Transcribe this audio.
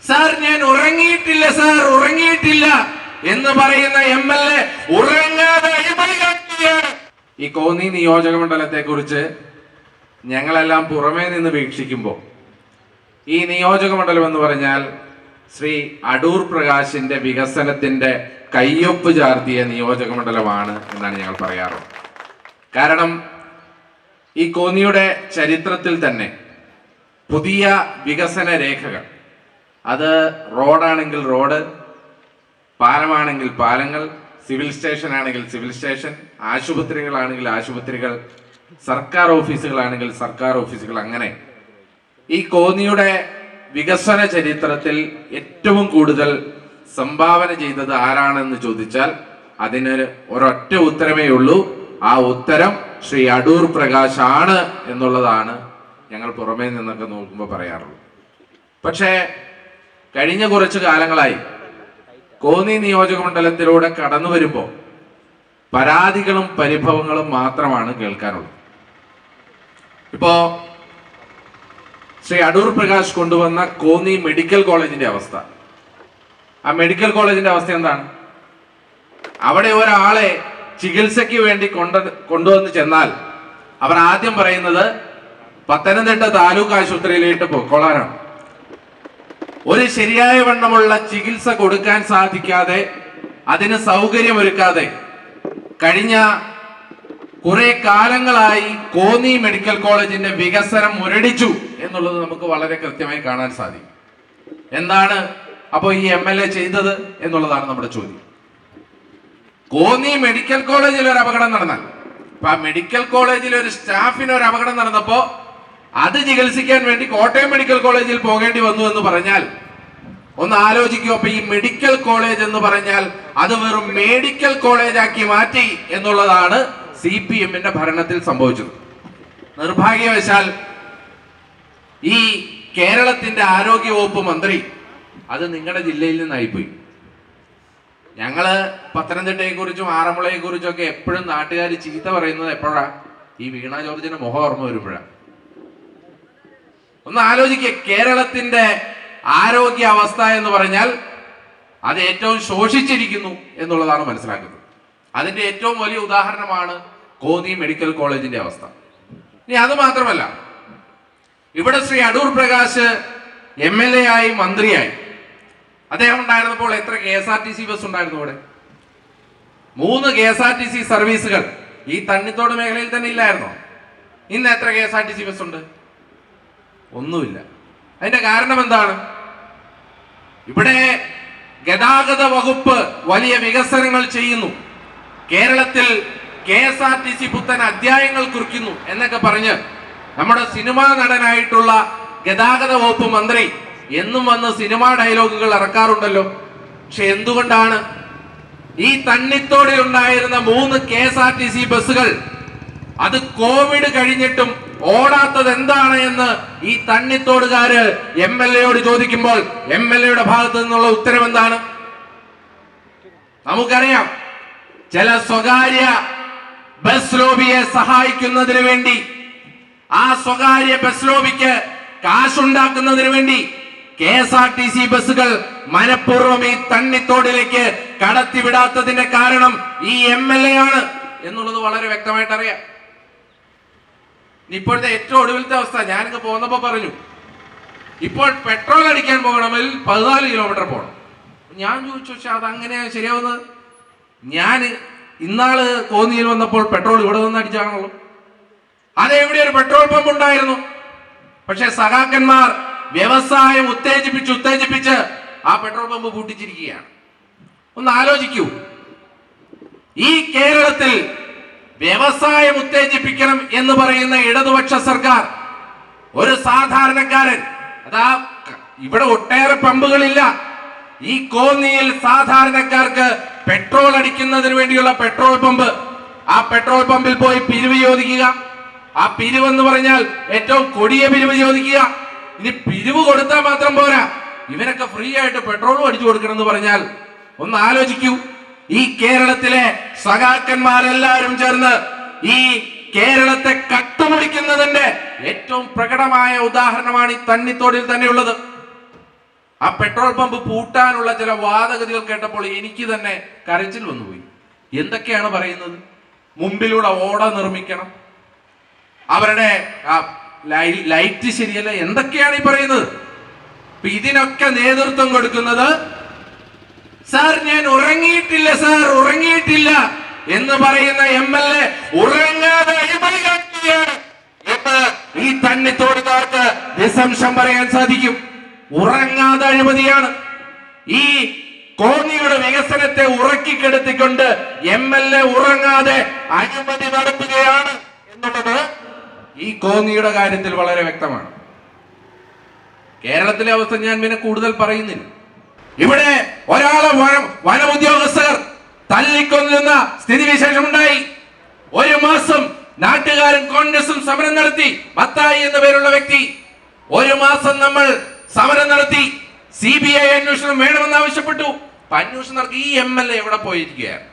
Sir ഞാൻ ഉറങ്ങിയിട്ടില്ല, sir ഉറങ്ങിയിട്ടില്ല എന്ന് പറയുന്ന MLA ഉറങ്ങാതെ അഴിമതി കാട്ടുകയാണ്. ഈ കോന്നി നിയോജക മണ്ഡലത്തെ കുറിച്ച് ഞങ്ങളെല്ലാം പുറമേ നിന്ന് വീക്ഷിക്കുമ്പോൾ ഈ നിയോജക മണ്ഡലം എന്ന് പറഞ്ഞാൽ ശ്രീ അടൂർ പ്രകാശിന്റെ വികസനത്തിന്റെ കയ്യൊപ്പ് ചാർത്തിയ നിയോജക മണ്ഡലമാണ് എന്നാണ് ഞങ്ങൾ പറയാറുള്ളത്. കാരണം ഈ കോന്നിയുടെ ചരിത്രത്തിൽ തന്നെ പുതിയ വികസന രേഖകൾ, അത് റോഡാണെങ്കിൽ റോഡ്, പാലമാണെങ്കിൽ പാലങ്ങൾ, സിവിൽ സ്റ്റേഷൻ ആണെങ്കിൽ സിവിൽ സ്റ്റേഷൻ, ആശുപത്രികളാണെങ്കിൽ ആശുപത്രികൾ, സർക്കാർ ഓഫീസുകളാണെങ്കിൽ സർക്കാർ ഓഫീസുകൾ, അങ്ങനെ ഈ കോന്നിയുടെ വികസന ചരിത്രത്തിൽ ഏറ്റവും കൂടുതൽ സംഭാവന ചെയ്തത് ആരാണെന്ന് ചോദിച്ചാൽ അതിനൊരു ഒരൊറ്റ ഉത്തരമേ ഉള്ളൂ. ആ ഉത്തരം ശ്രീ അടൂർ പ്രകാശ് ആണ് എന്നുള്ളതാണ് ഞങ്ങൾ പുറമേ നിന്നൊക്കെ നോക്കുമ്പോൾ പറയാറുള്ളത്. പക്ഷേ കഴിഞ്ഞ കുറച്ചു കാലങ്ങളായി കോന്നി നിയോജക മണ്ഡലത്തിലൂടെ കടന്നു വരുമ്പോൾ പരാതികളും പരിഭവങ്ങളും മാത്രമാണ് കേൾക്കാനുള്ളത്. ഇപ്പോ ശ്രീ അടൂർ പ്രകാശ് കൊണ്ടുവന്ന കോന്നി മെഡിക്കൽ കോളേജിന്റെ അവസ്ഥ, ആ മെഡിക്കൽ കോളേജിന്റെ അവസ്ഥ എന്താണ്? അവിടെ ഒരാളെ ചികിത്സയ്ക്ക് വേണ്ടി കൊണ്ടുവന്ന് ചെന്നാൽ അവർ ആദ്യം പറയുന്നത് പത്തനംതിട്ട താലൂക്ക് ആശുപത്രിയിലേക്ക് പൊക്കോളാനാണ്. ഒരു ശരിയായ വണ്ണമുള്ള ചികിത്സ കൊടുക്കാൻ സാധിക്കാതെ, അതിന് സൗകര്യമൊരുക്കാതെ കഴിഞ്ഞ കുറെ കാലങ്ങളായി കോന്നി മെഡിക്കൽ കോളേജിന്റെ വികസനം മുരടിച്ചു എന്നുള്ളത് നമുക്ക് വളരെ കൃത്യമായി കാണാൻ സാധിക്കും. എന്താണ് അപ്പോൾ ഈ MLA ചെയ്തത് എന്നുള്ളതാണ് നമ്മുടെ ചോദ്യം. കോന്നി മെഡിക്കൽ കോളേജിൽ ഒരു അപകടം നടന്നാൽ, അപ്പൊ ആ മെഡിക്കൽ കോളേജിൽ ഒരു സ്റ്റാഫിന് ഒരു അപകടം നടന്നപ്പോ അത് ചികിത്സിക്കാൻ വേണ്ടി കോട്ടയം മെഡിക്കൽ കോളേജിൽ പോകേണ്ടി വന്നു എന്ന് പറഞ്ഞാൽ ഒന്ന് ആലോചിക്കൂ. അപ്പൊ ഈ മെഡിക്കൽ കോളേജ് എന്ന് പറഞ്ഞാൽ അത് വെറും മെഡിക്കൽ കോളേജ് ആക്കി മാറ്റി എന്നുള്ളതാണ് CPM-ന്റെ ഭരണത്തിൽ സംഭവിച്ചത്. നിർഭാഗ്യവശാൽ ഈ കേരളത്തിന്റെ ആരോഗ്യ വകുപ്പ് മന്ത്രി അത് നിങ്ങളുടെ ജില്ലയിൽ നിന്നായിപ്പോയി. ഞങ്ങള് പത്തനംതിട്ടയെ കുറിച്ചും ആറന്മുളയെ കുറിച്ചും ഒക്കെ എപ്പോഴും നാട്ടുകാർ ചീത്ത പറയുന്നത് എപ്പോഴാ? ഈ വീണ ജോർജിന്റെ മുഖം ഓർമ്മ വരുമ്പോഴാ. ഒന്ന് ആലോചിക്കുക, കേരളത്തിന്റെ ആരോഗ്യ അവസ്ഥ എന്ന് പറഞ്ഞാൽ അത് ഏറ്റവും ശോഷിച്ചിരിക്കുന്നു എന്നുള്ളതാണ് മനസ്സിലാക്കുന്നത്. അതിന്റെ ഏറ്റവും വലിയ ഉദാഹരണമാണ് കോന്നി മെഡിക്കൽ കോളേജിന്റെ അവസ്ഥ. ഇനി അത് മാത്രമല്ല, ഇവിടെ ശ്രീ അടൂർ പ്രകാശ് MLA ആയി മന്ത്രിയായി അദ്ദേഹം ഉണ്ടായിരുന്നപ്പോൾ എത്ര KSRTC ബസ് ഉണ്ടായിരുന്നു? ഇവിടെ 3 KSRTC സർവീസുകൾ ഈ തണ്ണിത്തോട് മേഖലയിൽ തന്നെ ഇല്ലായിരുന്നോ? ഇന്ന് എത്ര KSRTC ബസ് ഉണ്ട്? ഒന്നുമില്ല. അതിന്റെ കാരണം എന്താണ്? ഇവിടെ ഗതാഗത വകുപ്പ് വലിയ വികസനങ്ങൾ ചെയ്യുന്നു, കേരളത്തിൽ KSRTC പുത്തൻ അധ്യായങ്ങൾ കുറിക്കുന്നു എന്നൊക്കെ പറഞ്ഞ് നമ്മുടെ സിനിമാ നടനായിട്ടുള്ള ഗതാഗത വകുപ്പ് മന്ത്രി എന്നും വന്ന് സിനിമാ ഡയലോഗുകൾ ഇറക്കാറുണ്ടല്ലോ. പക്ഷെ എന്തുകൊണ്ടാണ് ഈ തണ്ണിത്തോടിൽ ഉണ്ടായിരുന്ന 3 KSRTC ബസ്സുകൾ അത് കോവിഡ് കഴിഞ്ഞിട്ടും ഓടാത്തത് എന്താണ് എന്ന് ഈ തണ്ണിത്തോടുകാര് MLA-യോട് ചോദിക്കുമ്പോൾ MLA-യുടെ ഭാഗത്ത് നിന്നുള്ള ഉത്തരം എന്താണ്? നമുക്കറിയാം, ചില സ്വകാര്യ ബസ് ലോബിയെ സഹായിക്കുന്നതിന് വേണ്ടി, ആ സ്വകാര്യ ബസ് ലോബിക്ക് കാശുണ്ടാക്കുന്നതിന് വേണ്ടി KSRTC ബസ്സുകൾ മനഃപൂർവ്വം ഈ തണ്ണിത്തോടിലേക്ക് കടത്തിവിടാത്തതിന്റെ കാരണം ഈ MLA ആണ് എന്നുള്ളത് വളരെ വ്യക്തമായിട്ട് അറിയാം. ഇപ്പോഴത്തെ ഏറ്റവും ഒടുവിലത്തെ അവസ്ഥ, ഞാനിങ്ങ് പോന്നപ്പോ പറഞ്ഞു, ഇപ്പോൾ പെട്രോൾ അടിക്കാൻ പോകണമെങ്കിൽ 14 കിലോമീറ്റർ പോകണം. ഞാൻ ചോദിച്ചു, പക്ഷെ അതങ്ങനെയാ ശരിയാവുന്നത്? ഞാൻ ഇന്നാള് കോന്നിയിൽ വന്നപ്പോൾ പെട്രോൾ ഇവിടെ നിന്ന് അടിച്ചാണല്ലോ. അതെവിടെ ഒരു പെട്രോൾ പമ്പ് ഉണ്ടായിരുന്നു. പക്ഷെ സഖാക്കന്മാർ വ്യവസായം ഉത്തേജിപ്പിച്ച് ആ പെട്രോൾ പമ്പ് പൂട്ടിച്ചിരിക്കുകയാണ്. ഒന്ന് ആലോചിക്കൂ, ഈ കേരളത്തിൽ വ്യവസായം ഉത്തേജിപ്പിക്കണം എന്ന് പറയുന്ന ഇടതുപക്ഷ സർക്കാർ ഒരു സാധാരണക്കാരൻ, അതാ ഇവിടെ ഒട്ടേറെ പമ്പുകളില്ല, ഈ കോന്നിയിൽ സാധാരണക്കാർക്ക് പെട്രോൾ അടിക്കുന്നതിന് വേണ്ടിയുള്ള പെട്രോൾ പമ്പ്, ആ പെട്രോൾ പമ്പിൽ പോയി പിരിവ് ചോദിക്കുക. ആ പിരിവെന്ന് പറഞ്ഞാൽ ഏറ്റവും കൊടിയ പിരിവ് ചോദിക്കുക. ഇനി പിരിവ് കൊടുത്താൽ മാത്രം പോരാ, ഇവരൊക്കെ ഫ്രീ ആയിട്ട് പെട്രോളും അടിച്ചു കൊടുക്കണം എന്ന് പറഞ്ഞാൽ ഒന്ന് ആലോചിക്കൂ. ഈ കേരളത്തിലെ സഖാക്കന്മാരെല്ലാവരും ചേർന്ന് ഈ കേരളത്തെ കട്ടുമുടിക്കുന്നതിന്റെ ഏറ്റവും പ്രകടമായ ഉദാഹരണമാണ് ഈ തണ്ണിത്തോടിൽ തന്നെയുള്ളത്. ആ പെട്രോൾ പമ്പ് പൂട്ടാനുള്ള ചില വാദഗതികൾ കേട്ടപ്പോൾ എനിക്ക് തന്നെ കരച്ചിൽ വന്നുപോയി. എന്തൊക്കെയാണ് പറയുന്നത്? മുമ്പിലൂടെ ഓട നിർമ്മിക്കണം, അവരുടെ ലൈറ്റ് ശരിയല്ല, എന്തൊക്കെയാണ് ഈ പറയുന്നത്? ഇതിനൊക്കെ നേതൃത്വം കൊടുക്കുന്നത് സാർ ഞാൻ ഉറങ്ങിയിട്ടില്ല, സാർ ഉറങ്ങിയിട്ടില്ല എന്ന് പറയുന്ന MLA ഉറങ്ങാതെ അഴിമതി കാട്ടുകയാണ് എന്ന് ഈ തന്നിത്തോടുകാർക്ക് നിസ്സംശയം പറയാൻ സാധിക്കും. ഉറങ്ങാതെ അഴിമതിയാണ്. ഈ കോന്നിയുടെ വികസനത്തെ ഉറക്കിക്കെടുത്തിക്കൊണ്ട് MLA ഉറങ്ങാതെ അഴിമതി നടത്തുകയാണ് എന്നുള്ളത് ഈ കോന്നിയുടെ കാര്യത്തിൽ വളരെ വ്യക്തമാണ്. കേരളത്തിലെ അവസ്ഥ ഞാൻ പിന്നെ കൂടുതൽ പറയുന്നില്ല. ഇവിടെ ഒരാളെ വനമുദ്യോഗസ്ഥർ തല്ലിക്കൊല്ലുന്ന സ്ഥിതിവിശേഷം ഉണ്ടായി. ഒരു മാസം നാട്ടുകാരും കോൺഗ്രസും സമരം നടത്തി. മത്തായി എന്ന പേരുള്ള വ്യക്തി ഒരു മാസം നമ്മൾ സമരം നടത്തി. CBI അന്വേഷണം വേണമെന്ന് ആവശ്യപ്പെട്ടു. അന്വേഷണം നടത്തി. ഈ MLA എവിടെ പോയിരിക്കുകയാണ്?